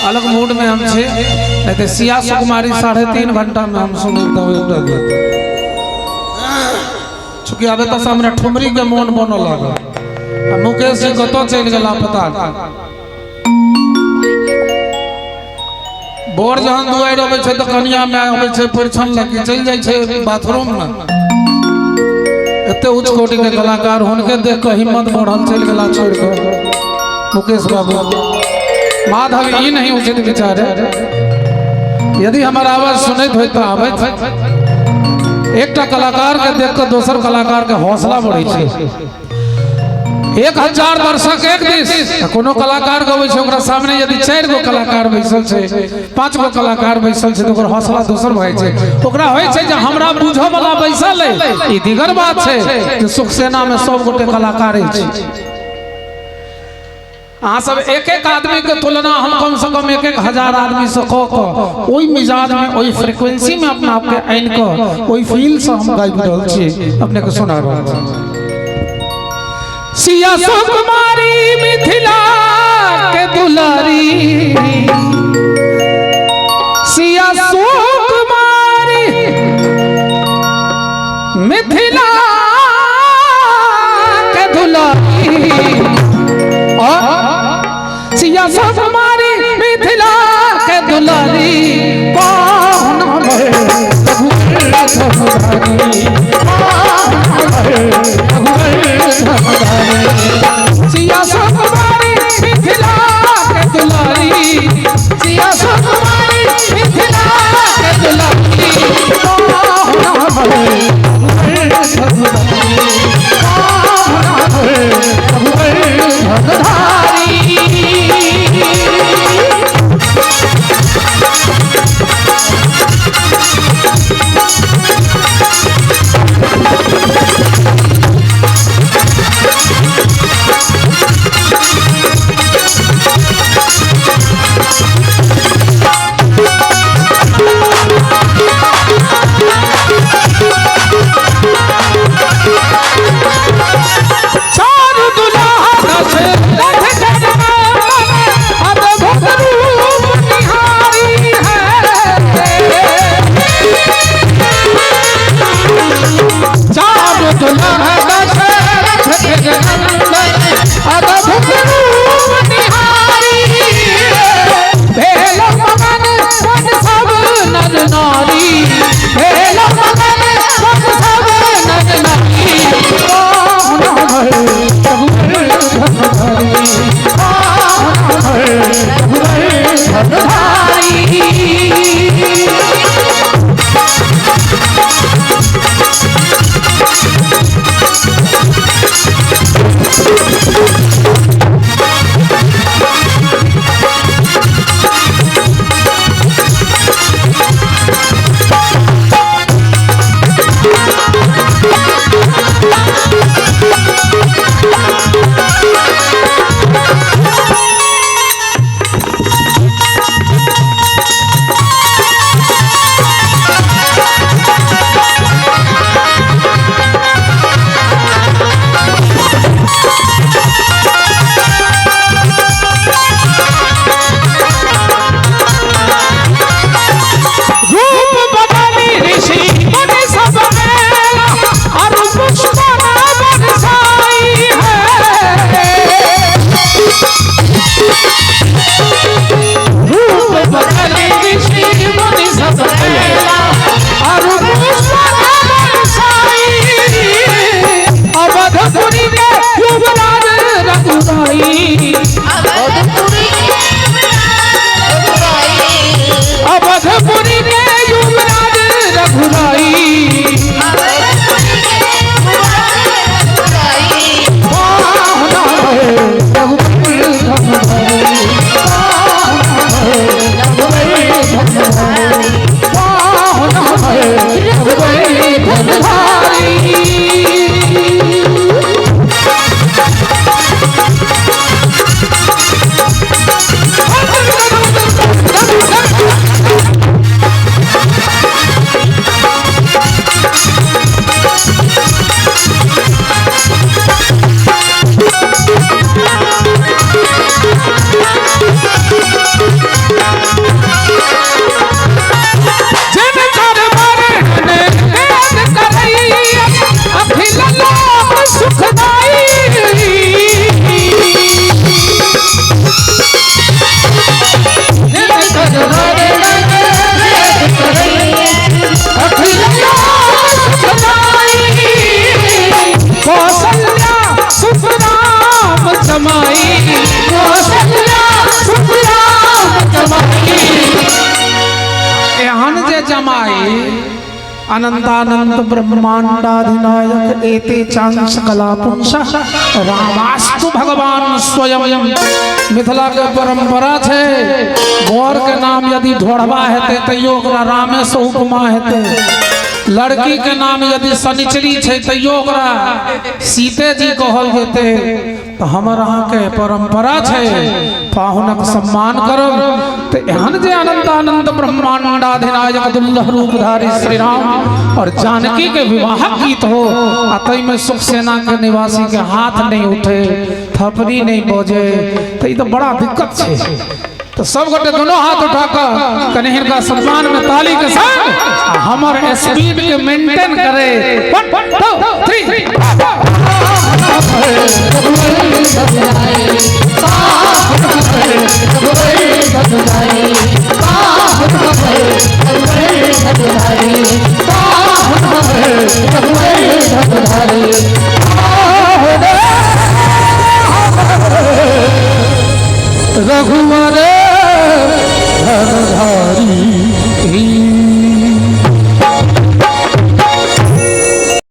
अलग मूड में हम छे नहीं तो सिया सुकुमारी 3.5 घंटा में हम सुनता हूँ चूंकि अबे तो सामने ठुमरी के मन बनो लगा मुकेश जी कतो चल गला पता बोर जहन दुआर अबे छे तो कन्या में अबे छे परिछन लगी चल जाय छे बाथरूम में एते उच्च कोटि के कलाकार हुनके देख के हिम्मत बढ़ल चल गला छोड़ के मुकेश बाबू माधव ये नहीं उचित विचार है। यदि हमारा आवाज सुनित हो तो आवे एक कलाकार के देख कर दोसर कलाकार के हौसला बढ़े छे। 1000 दर्शक एक दिस कोनो कलाकार गवे छे ओकरा सामने यदि 4 गो कलाकार बैसल छे 5 गो कलाकार बैसल छे तो ओकर हौसला दोसर भए छे। ओकरा होय छे जे हमरा बुझो वाला बैसल है ई दिगर बात छे जे सुख सेना में सब गोटे कलाकार छे। अहाँ सब एक आदमी के तुलना हम कम से कम 1000 आदमी से कह ओई मिजाज में ओई फ्रीक्वेंसी में अपना आप के आइन को ओई फील से हम गाइब रहल छी अपने को सुना रहल छी। सिया सुकुमारी मिथिला के दुलारी सिया सुकुमारी मिथिला के दुलारी सिया सुकुमारी मिथिला के दुलारी कौन सिया सुकुमारी मिथिला के दुलारी सिया सुकुमारी मिथिला के दुलारी अनंतानंत ब्रह्मांडाधिनायक एते चांस कला पुंसा रामास्तु भगवान स्वयं। मिथिला के परंपरा छे मोर के नाम यदि ढोढ़वा हेते तैयो ओकरा रामे से उपमा हेते, लड़की के नाम यदि शनिचरी छे तैयो ओकरा सीते जी कहल जेते। तो हमर अहाँ के परंपरा छे पाहुनक सम्मान करब। तो एहन जे अनंतानंद ब्रह्मांडाधिनायक दुर्लभ रूपधारी श्री राम और जानकी के विवाह गीत हो आ तई में सुख सेना के निवासी के हाथ नहीं उठे, थपड़ी नहीं बजे, तो ये तो बड़ा दिक्कत छे। तो सब गोटे दोनों हाथ उठाकर कन्हैया का सम्मान में ताली के साथ हमर स्पीड के मेंटेन करे। 1 2 3 Hey!